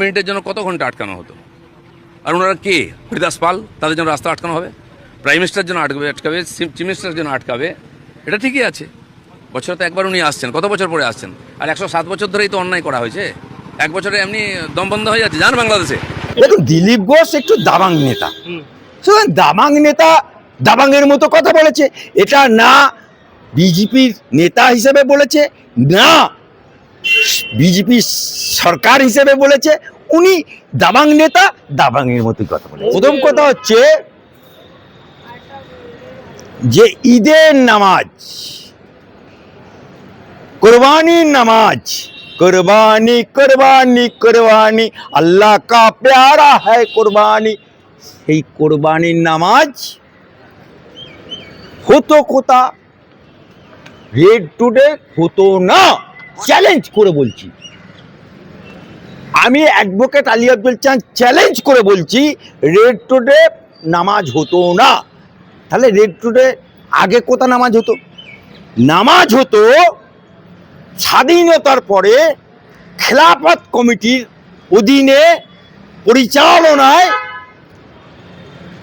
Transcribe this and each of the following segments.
মিনিটের জন্য কত ঘন্টা আটকানো হতো? আর ওনারা কে? হরিদাস পাল, তাদের জন্য রাস্তা আটকানো হবে? প্রাইম মিনিস্টারের জন্য আটকাবে, চিফ মিনিস্টারের জন্য আটকাবে? এটা ঠিকই আছে। বছরে তো একবার উনি আসছেন, কত বছর পরে আসছেন? আর 107 বছর ধরেই তো অন্যায় করা হয়েছে। এক বছরে এমনি দম বন্ধ হয়ে যাচ্ছে। যান বাংলাদেশে। দেখুন, দিলীপ ঘোষ একটু দাবাং নেতা, সুতরাং দাবাং নেতা দাবাংয়ের মতো কথা বলেছে। এটা না বিজেপির নেতা হিসেবে বলেছে, না বিজেপি সরকার হিসেবে বলেছে। উনি দাবাং নেতা, দাবাংয়ের মতোই কথা বলেছে। প্রথম কথা হচ্ছে যে ঈদের নামাজ, कुर्बानी नमाज, कुर्बानी कुर्बानी कुर्बानी, अल्लाह का प्यारा है कुर्बानी। এই কুরবানির নামাজ হতো কোথা? রেড টুডে হতো না, চ্যালেঞ্জ করে বলছি। আমি অ্যাডভোকেট আলী আব্দুল চাঁদ চ্যালেঞ্জ করে বলছি, রেড টুডে নামাজ হতো না। তাহলে রেড টুডে আগে কোথা নামাজ হতো? নামাজ হতো স্বাধীনতার পরে খেলাফত কমিটির অধীনে পরিচালনায়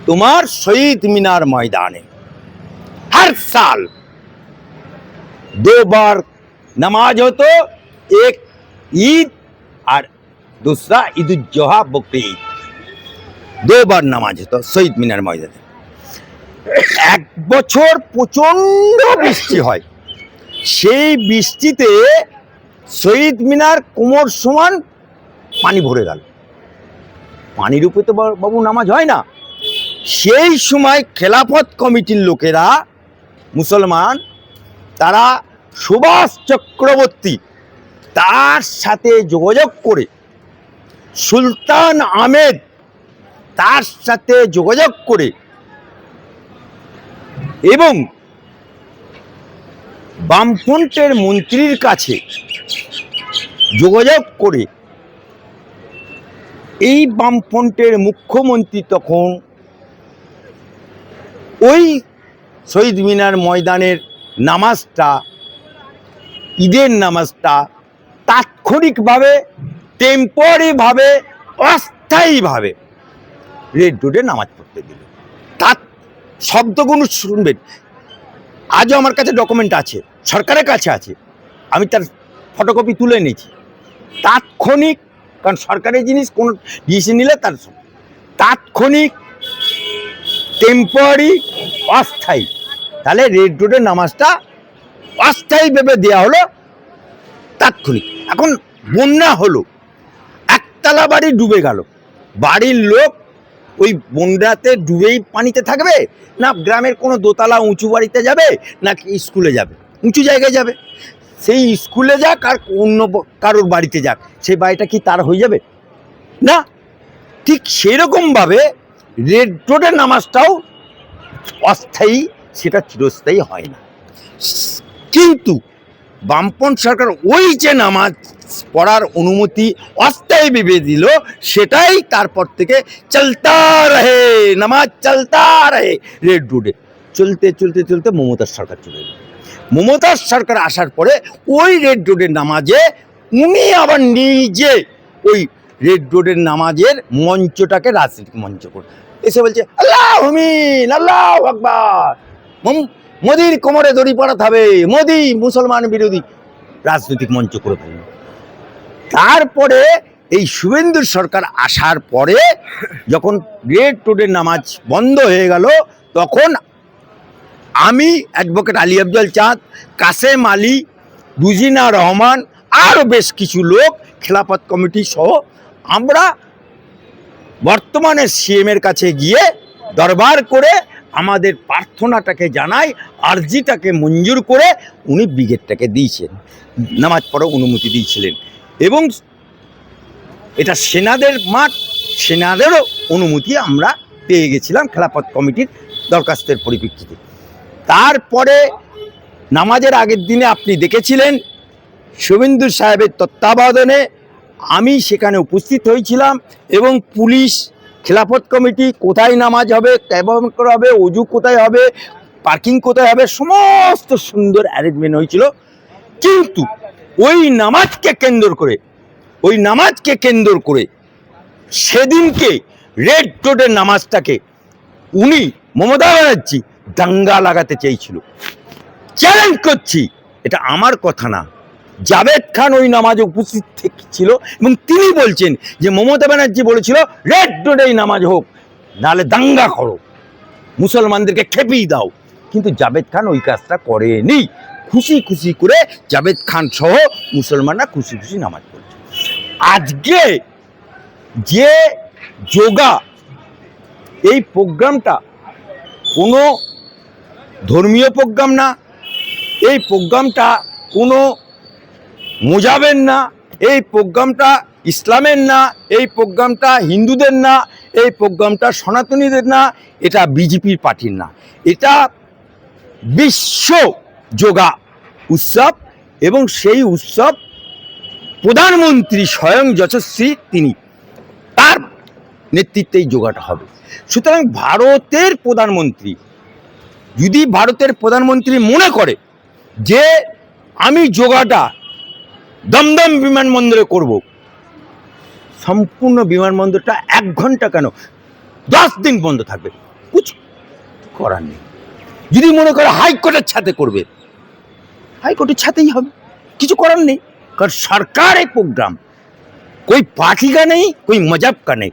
তোমার শহীদ মিনার ময়দানে हर साल 2 बार नमाज होतो, एक ईद और दूसरा ईद उल जोहा बकरी ईद। 2 बार नमाज होतो শহীদ মিনার ময়দানে। এক বছর প্রচন্ড বৃষ্টি হয়, সেই বৃষ্টিতে শহীদ মিনার কোমর সমান পানি ভরে গেল। পানির উপরে তো বাবু নামাজ হয় না। সেই সময় খেলাফত কমিটির লোকেরা, মুসলমান, তারা সুভাষ চক্রবর্তী তার সাথে যোগাযোগ করে, সুলতান আহমেদ তার সাথে যোগাযোগ করে এবং বামফ্রন্টের মন্ত্রীর কাছে যোগাযোগ করে, এই বামফ্রন্টের মুখ্যমন্ত্রী তখন ওই শহীদ মিনার ময়দানের নামাজটা, ঈদের নামাজটা তাৎক্ষণিকভাবে, টেম্পোরারিভাবে, অস্থায়ীভাবে রেড রোডে নামাজ পড়তে দিল। তার শব্দগুলো শুনবেন, আজও আমার কাছে ডকুমেন্ট আছে, সরকারের কাছে আছে, আমি তার ফটোকপি তুলে নিয়েছি। তাৎক্ষণিক, কারণ সরকারের জিনিস কোনো ডিসিশন নিলে তার তাৎক্ষণিক, টেম্পোরারি, অস্থায়ী। তাহলে রেড রোডের নামাজটা অস্থায়ীভাবে দেওয়া হলো, তাৎক্ষণিক। এখন বন্যা হলো, একতলা বাড়ি ডুবে গেল, বাড়ির লোক ওই বন্যাতে ডুবেই পানিতে থাকবে, না গ্রামের কোনো দোতলা উঁচু বাড়িতে যাবে, না স্কুলে যাবে? উঁচু জায়গায় যাবে। সেই স্কুলে যাক আর অন্য কারোর বাড়িতে যাক, সেই বাড়িটা কি তার হয়ে যাবে? না। ঠিক সেরকমভাবে রেড রোডের নামাজটাও অস্থায়ী, সেটা চিরস্থায়ী হয় না। কিন্তু বামপন্থী সরকার ওই যে নামাজ পড়ার অনুমতি অস্থায়ী ভেবে দিল, সেটাই তারপর থেকে চলতা রহে, নামাজ চলতা রহে। রেড রোডে চলতে চলতে চলতে মমতার সরকার চলে এলো। মমতার সরকার আসার পরে ওই রেড রোডের নামাজে উনি আবার নিজে ওই রেড রোডের নামাজের মঞ্চটাকে রাজনৈতিক মঞ্চ করে এসে বলছে, আল্লাহ হুমিন, আল্লাহ আকবার, মোদির কোমরে দড়ি পড়াতে হবে, মোদি মুসলমান বিরোধী, রাজনৈতিক মঞ্চ করে ফেলল। তারপরে এই শুভেন্দু সরকার আসার পরে যখন রেড রোডের নামাজ বন্ধ হয়ে গেল, তখন আমি, অ্যাডভোকেট আলী আব্দুল চাঁদ, কাসেম আলী, রুজিনা রহমান, আরও বেশ কিছু লোক, খেলাফত কমিটি সহ, আমরা বর্তমানে সিএমের কাছে গিয়ে দরবার করে আমাদের প্রার্থনাটাকে জানাই, আর্জিটাকে মঞ্জুর করে উনি ব্রিগেডটাকে দিয়েছেন, নামাজ পড়ার অনুমতি দিয়েছিলেন। এবং এটা সেনাদের মাঠ, সেনাদেরও অনুমতি আমরা পেয়ে গেছিলাম খেলাফত কমিটির দরখাস্তের পরিপ্রেক্ষিতে। তারপরে নামাজের আগের দিনে আপনি দেখেছিলেন শুভেন্দু সাহেবের তত্ত্বাবধানে আমি সেখানে উপস্থিত হয়েছিলাম, এবং পুলিশ, খেলাফত কমিটি, কোথায় নামাজ হবে, কেমন করে হবে, অজু কোথায় হবে, পার্কিং কোথায় হবে, সমস্ত সুন্দর অ্যারেঞ্জমেন্ট হয়েছিল। কিন্তু ওই নামাজকে কেন্দ্র করে ওই নামাজকে কেন্দ্র করে সেদিনকে রেড রোডের নামাজটাকে উনি মমতা ব্যানার্জি দাঙ্গা লাগাতে চেয়েছিল। চ্যালেঞ্জ করছি, এটা আমার কথা না, জাভেদ খান ওই নামাজে উপস্থিত ছিল এবং তিনি বলছেন যে মমতা ব্যানার্জি বলেছিল রেড রোডে নামাজ হোক, নাহলে দাঙ্গা করো, মুসলমানদেরকে খেপিয়ে দাও। কিন্তু জাভেদ খান ওই কাজটা করেনি। খুশি খুশি করে জাভেদ খান সহ মুসলমানরা খুশি খুশি নামাজ পড়ছে। আজকে যে যোগা এই প্রোগ্রামটা কোনো ধর্মীয় প্রোগ্রাম না, এই প্রোগ্রামটা কোনো মুজাবের না, এই প্রোগ্রামটা ইসলামের না, এই প্রোগ্রামটা হিন্দুদের না, এই প্রোগ্রামটা সনাতনীদের না, এটা বিজেপির পার্টির না, এটা বিশ্ব যোগা উৎসব এবং সেই উৎসব প্রধানমন্ত্রী স্বয়ং যশস্বী তিনি, তার নেতৃত্বেই যোগাটা হবে। সুতরাং ভারতের প্রধানমন্ত্রী যদি ভারতের প্রধানমন্ত্রী মনে করে যে আমি যোগাটা দমদম বিমানবন্দরে করব, সম্পূর্ণ বিমানবন্দরটা 1 ঘন্টা কেন 10 দিন বন্ধ থাকবে, কিছু করার নেই। যদি মনে করে হাইকোর্টের ছাতে করবে, হাইকোর্টের ছাতেই হবে, কিছু করার নেই। কারণ সরকার এই প্রোগ্রাম कोई पार्टी का नहीं, कोई मजहब का नहीं।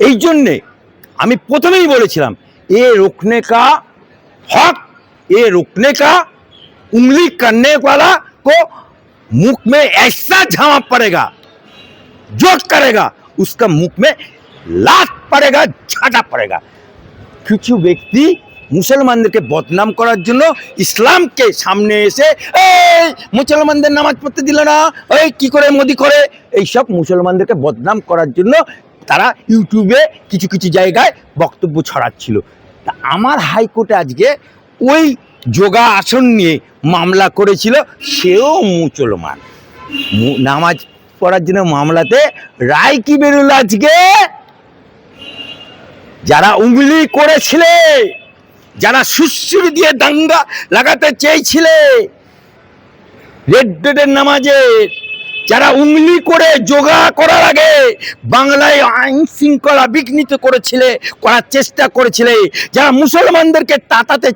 এই জন্যে আমি প্রথমেই বলেছিলাম ये रोकने का हक, ये रोकने का उंगली करने वाला को मुख में ऐसा झांप पड़ेगा, जो करेगा उसका मुख में लात पड़ेगा, झाटा पड़ेगा। কিছু ব্যক্তি মুসলমানদেরকে বদনাম করার জন্য ইসলামকে সামনে এসে এই মুসলমানদের নামাজ পড়তে দিল না, এই কি করে মোদি করে, এইসব মুসলমানদেরকে বদনাম করার জন্য তারা ইউটিউবে কিছু কিছু জায়গায় বক্তব্য ছড়াচ্ছিল। তা আমার হাইকোর্টে আজকে ওই যোগা আসন নিয়ে মামলা করেছিল, সেও মুসলমান, নামাজ পড়ার জন্য মামলাতে রায় কি বেরোলো আজকে, যারা উঙ্গলি করেছিলে, যারা সুশ্রী দিয়ে দাঙ্গা লাগাতে চেয়েছিলে রেড রোডের নামাজে, যারা উঙ্গলি করে যোগা করার আগে বাংলায় আইন শৃঙ্খলা বিঘ্নিত করেছিলে, করার চেষ্টা করেছিলে, যারা মুসলমানদেরকে তাতাতে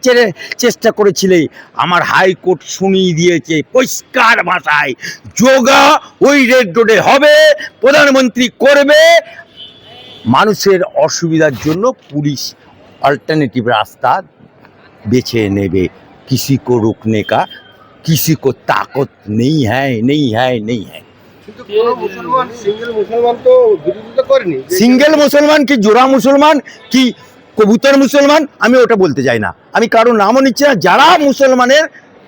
চেষ্টা করেছিলে, আমার হাইকোর্ট শুনিয়ে দিয়েছে পরিষ্কার ভাষায় যোগা ওই রেড রোডে হবে, প্রধানমন্ত্রী করবে। মানুষের অসুবিধার জন্য পুলিশ अल्टरनेटिव रास्ता बेचे नेबे, किसी को रोकने का किसी को ताकत नहीं है, नहीं है, नहीं है। সিঙ্গেল মুসলমান কি জোড়া মুসলমান কি কবুতর মুসলমান আমি ওটা বলতে চাই না, আমি কারো নামও নিচ্ছি না। যারা মুসলমানের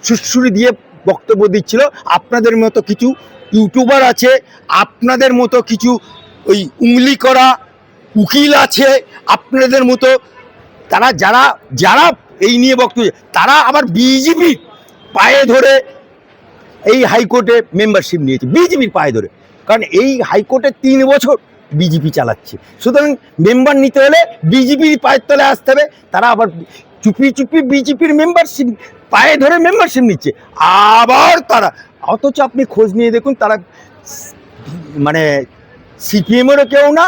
সুশ্রী দিয়ে বক্তব্য দিচ্ছিল, আপনাদের মতো কিছু ইউটিউবার আছে, আপনাদের মতো কিছু ওই উঙ্গলি করা উকিল আছে, আপনাদের মতো তারা যারা যারা এই নিয়ে বক্তব্য, তারা আবার বিজেপির পায়ে ধরে এই হাইকোর্টে মেম্বারশিপ নিয়েছে, বিজেপির পায়ে ধরে। কারণ এই হাইকোর্টে 3 বছর বিজেপি চালাচ্ছে, সুতরাং মেম্বার নিতে হলে বিজেপির পায়ের তলে আসতে হবে। তারা আবার চুপি চুপি বিজেপির মেম্বারশিপ পায়ে ধরে মেম্বারশিপ নিচ্ছে আবার তারা। অথচ আপনি খোঁজ নিয়ে দেখুন, তারা মানে সিপিএমেরও কেউ না,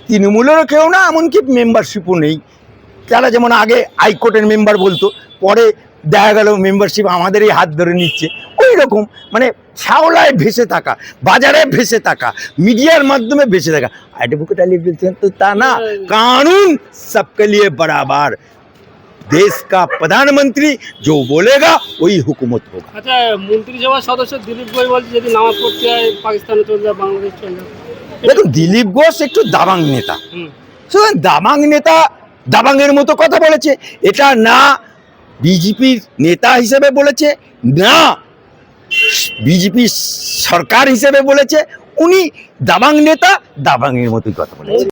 তৃণমূলেরও কেউ না, এমনকি মেম্বারশিপও নেই। তারা যেমন আগে হাইকোর্টের মেম্বার বলতো, পরে দেখা গেল মেম্বারশিপ আমাদেরই হাত ধরে নিচ্ছে। ওই রকম মানে ছাওলায় ভেসে থাকা, বাজারে ভেসে থাকা, মিডিয়ার মাধ্যমে ভেসে থাকা। অ্যাডভোকেট আলী বলছেন তো তা না, কানুন सबके लिए बराबर, देश का प्रधानमंत्री जो बोलेगा वही हुकूमत होगा। আচ্ছা, মন্ত্রিসভার সদস্য দিলীপ ঘোষ বলছে যদি নামাজ পড়তে হয় পাকিস্তানে চলে যায়, বাংলাদেশ চলে যায়। দেখুন, দিলীপ ঘোষ একটু দাবাং নেতা, দাবাং নেতা দাবাংয়ের মতো কথা বলেছে। এটা না বিজেপির নেতা হিসেবে বলেছে, না বিজেপি সরকার হিসেবে বলেছে। উনি দাবাং নেতা, দাবাংয়ের মতোই কথা বলেছে।